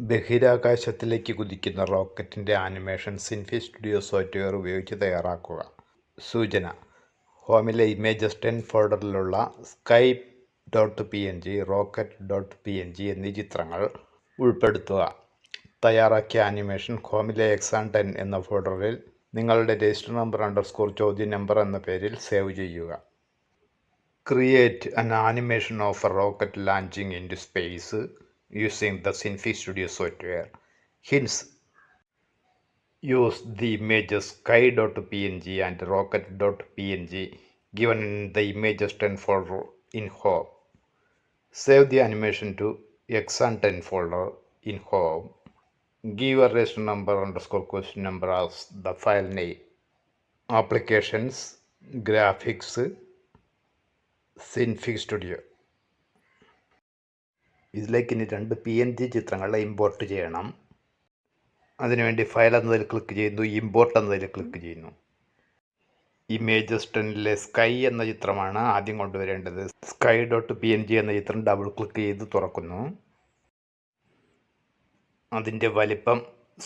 ബഹിരാകാശത്തിലേക്ക് കുതിക്കുന്ന റോക്കറ്റിൻ്റെ animation സിൻഫി studio software ഉപയോഗിച്ച് തയ്യാറാക്കുക. സൂചന: ഹോമിലെ ഇമേജസ് 10 ഫോൾഡറിലുള്ള sky.png, rocket.png എന്നീ ചിത്രങ്ങൾ ഉൾപ്പെടുത്തുക. തയ്യാറാക്കിയ ആനിമേഷൻ ഹോമിലെ exam10 എന്ന ഫോൾഡറിൽ നിങ്ങളുടെ രജിസ്റ്റർ നമ്പർ _ ചോദ്യം നമ്പർ എന്ന പേരിൽ സേവ് ചെയ്യുക. Create an animation of a rocket launching into space using the Synfig Studio software. Hints: use the images sky.png and rocket.png given in the images 10 folder in home. Save the animation to exam10 folder in home. Give a register number _ question number as the file name. Applications, graphics, Synfig Studio. ഇതിലേക്ക് ഇനി 2 PNG ചിത്രങ്ങൾ import ചെയ്യണം. അതിനുവേണ്ടി file എന്നതിൽ click ചെയ്യുന്നു, import എന്നതിൽ click ചെയ്യുന്നു. Images 10ലെ sky എന്ന ചിത്രമാണ് ആദ്യം കൊണ്ടുവരേണ്ടത്. sky.png എന്ന ചിത്രം ഡബിൾ ക്ലിക്ക് ചെയ്ത് തുറക്കുന്നു. അതിൻ്റെ വലിപ്പം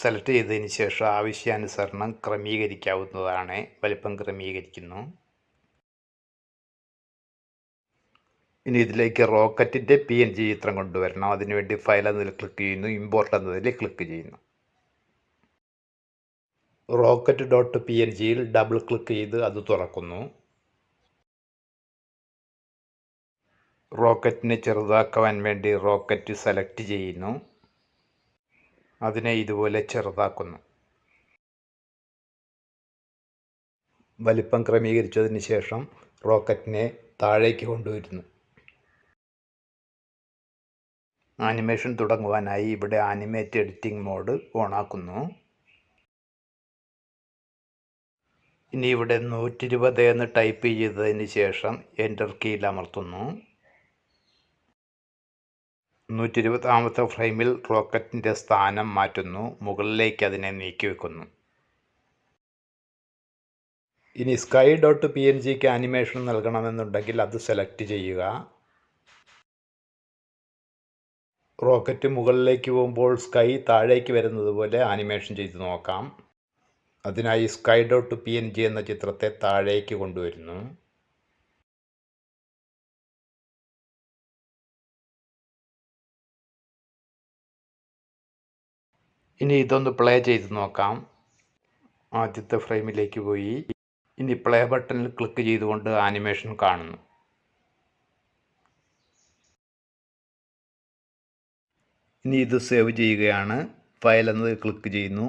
സെലക്ട് ചെയ്തതിന് ശേഷം ആവശ്യാനുസരണം ക്രമീകരിക്കാവുന്നതാണ്. വലിപ്പം ക്രമീകരിക്കുന്നു. ഇനി ഇതിലേക്ക് റോക്കറ്റിൻ്റെ PNG ചിത്രം കൊണ്ടുവരണം. അതിനുവേണ്ടി ഫയൽ എന്നതിൽ ക്ലിക്ക് ചെയ്യുന്നു, ഇമ്പോർട്ട് എന്നതിൽ ക്ലിക്ക് ചെയ്യുന്നു. rocket.pngയിൽ ഡബിൾ ക്ലിക്ക് ചെയ്ത് അത് തുറക്കുന്നു. റോക്കറ്റിനെ ചെറുതാക്കുവാൻ വേണ്ടി റോക്കറ്റ് സെലക്ട് ചെയ്യുന്നു. അതിനെ ഇതുപോലെ ചെറുതാക്കുന്നു. വലിപ്പം ക്രമീകരിച്ചതിന് ശേഷം റോക്കറ്റിനെ താഴേക്ക് കൊണ്ടുവരുന്നു. ആനിമേഷൻ തുടങ്ങുവാനായി ഇവിടെ ആനിമേറ്റ് എഡിറ്റിംഗ് മോഡ് ഓണാക്കുന്നു. ഇനി ഇവിടെ 120 എന്ന് ടൈപ്പ് ചെയ്തതിന് ശേഷം എൻ്റർ കീയിൽ അമർത്തുന്നു. 120ാമത്തെ ഫ്രെയിമിൽ റോക്കറ്റിൻ്റെ സ്ഥാനം മാറ്റുന്നു. മുകളിലേക്ക് അതിനെ നീക്കി വെക്കുന്നു. ഇനി sky.pngക്ക് ആനിമേഷൻ നൽകണമെന്നുണ്ടെങ്കിൽ അത് സെലക്ട് ചെയ്യുക. റോക്കറ്റ് മുകളിലേക്ക് പോകുമ്പോൾ സ്കൈ താഴേക്ക് വരുന്നത് പോലെ ആനിമേഷൻ ചെയ്ത് നോക്കാം. അതിനായി sky.png എന്ന ചിത്രത്തെ താഴേക്ക് കൊണ്ടുവരുന്നു. ഇനി ഇതൊന്ന് പ്ലേ ചെയ്ത് നോക്കാം. ആദ്യത്തെ ഫ്രെയിമിലേക്ക് പോയി. ഇനി പ്ലേ ബട്ടണിൽ ക്ലിക്ക് ചെയ്തുകൊണ്ട് ആനിമേഷൻ കാണുന്നു. ഇനി ഇത് സേവ് ചെയ്യുകയാണ്. ഫയൽ എന്നതിൽ ക്ലിക്ക് ചെയ്യുന്നു,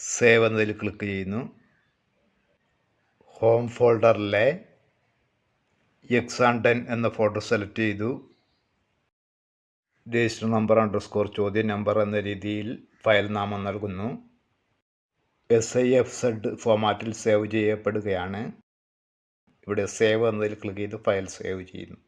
സേവ് എന്നതിൽ ക്ലിക്ക് ചെയ്യുന്നു. ഹോം ഫോൾഡറിലെ exam10 എന്ന ഫോൾഡർ സെലക്ട് ചെയ്തു. രജിസ്റ്റർ നമ്പർ _ ചോദ്യം നമ്പർ എന്ന രീതിയിൽ ഫയൽ നാമം നൽകുന്നു. SIFZ ഫോമാറ്റിൽ സേവ് ചെയ്യപ്പെടുകയാണ്. ഇവിടെ സേവ് എന്നതിൽ ക്ലിക്ക് ചെയ്ത് ഫയൽ സേവ് ചെയ്യുന്നു.